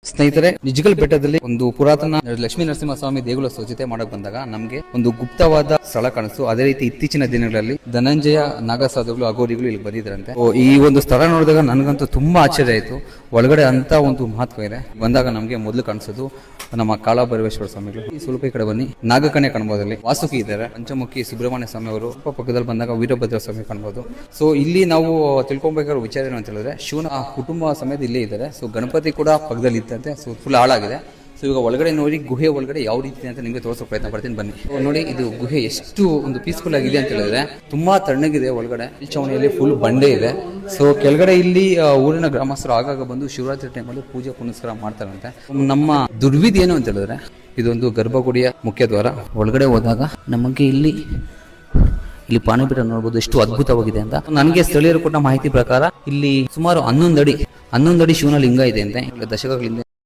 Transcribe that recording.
ಸ್ನೇಹಿತರೆ, ನಿಜಗಲ್ ಬೆಟ್ಟದಲ್ಲಿ ಒಂದು ಪುರಾತನ ಲಕ್ಷ್ಮೀ ನರಸಿಂಹಸ್ವಾಮಿ ದೇಗುಲ ಸ್ವಚ್ಛತೆ ಮಾಡಕ್ ಬಂದಾಗ ನಮ್ಗೆ ಒಂದು ಗುಪ್ತವಾದ ಸ್ಥಳ ಕಾಣಿಸ್ತು. ಅದೇ ರೀತಿ ಇತ್ತೀಚಿನ ದಿನಗಳಲ್ಲಿ ಧನಂಜಯ ನಾಗಸಾಧುಗಳು ಅಗೋರಿಗಳು ಇಲ್ಲಿ ಬಂದಿದ್ರಂತೆ. ಈ ಒಂದು ಸ್ಥಳ ನೋಡಿದಾಗ ನನಗಂತೂ ತುಂಬಾ ಆಶ್ಚರ್ಯ ಆಯ್ತು. ಒಳಗಡೆ ಅಂತ ಒಂದು ಮಹತ್ವ ಇದೆ. ಬಂದಾಗ ನಮ್ಗೆ ಮೊದಲು ಕಾಣಿಸೋದು ನಮ್ಮ ಕಾಳಭೈರವೇಶ್ವರ ಸ್ವಾಮಿಗಳು. ಈ ಸ್ವಲ್ಪ ಈ ಕಡೆ ಬನ್ನಿ, ನಾಗಕನ್ಯೆ ಕಾಣಬಹುದಲ್ಲಿ, ವಾಸುಕಿ ಇದ್ದಾರೆ, ಪಂಚಮುಖಿ ಸುಬ್ರಹ್ಮಣ್ಯ ಸ್ವಾಮಿ ಅವರು, ಪಕ್ಕದಲ್ಲಿ ಬಂದಾಗ ವೀರಭದ್ರ ಸ್ವಾಮಿ ಕಾಣಬಹುದು. ಸೊ ಇಲ್ಲಿ ನಾವು ತಿಳ್ಕೊಬೇಕಾದ ವಿಚಾರ ಏನು ಅಂತ ಹೇಳಿದ್ರೆ, ಶಿವನ ಕುಟುಂಬ ಸಮೇತ ಇಲ್ಲೇ ಇದ್ದಾರೆ. ಸೊ ಗಣಪತಿ ಕೂಡ ಪಕ್ಕದಲ್ಲಿ ಇತ್ತಂತೆ. ಸೊ ಫುಲ್ ಹಾಳಾಗಿದೆ. ಸೊ ಈಗ ಒಳಗಡೆ ನೋಡಿ, ಗುಹೆ ಒಳಗಡೆ ಯಾವ ರೀತಿ ಅಂತ ನಿಮಗೆ ತೋರಿಸೋ ಪ್ರಯತ್ನ ಪಡ್ತೀನಿ, ಬನ್ನಿ. ನೋಡಿ, ಇದು ಗುಹೆ ಎಷ್ಟು ಒಂದು ಪೀಸ್ಫುಲ್ ಆಗಿದೆ ಅಂತ ಹೇಳಿದ್ರೆ, ತುಂಬಾ ತಣ್ಣಗಿದೆ. ಒಳಗಡೆ ಚಾವಣಿಯಲ್ಲಿ ಫುಲ್ ಬಂಡೆ ಇದೆ. ಸೊ ಕೆಳಗಡೆ ಇಲ್ಲಿ ಊರಿನ ಗ್ರಾಮಸ್ಥರು ಆಗಾಗ ಬಂದು ಶಿವರಾತ್ರಿ ಟೈಮಲ್ಲಿ ಪೂಜೆ ಪುನಸ್ಕಾರ ಮಾಡ್ತಾರಂತೆ. ನಮ್ಮ ದುರ್ವಿಧಿ ಏನು ಅಂತ ಹೇಳಿದ್ರೆ, ಇದೊಂದು ಗರ್ಭಗುಡಿಯ ಮುಖ್ಯ ದ್ವಾರ. ಒಳಗಡೆ ಹೋದಾಗ ನಮಗೆ ಇಲ್ಲಿ ಪಾಣಿಪೀಠ ನೋಡಬಹುದು, ಎಷ್ಟು ಅದ್ಭುತವಾಗಿದೆ ಅಂತ. ನನಗೆ ಸ್ಥಳೀಯರು ಕೊಟ್ಟ ಮಾಹಿತಿ ಪ್ರಕಾರ ಇಲ್ಲಿ ಸುಮಾರು 11 ಅಡಿ ಶಿವನ ಲಿಂಗ ಇದೆ ಅಂತೆ. ದಶಕಗಳಿಂದ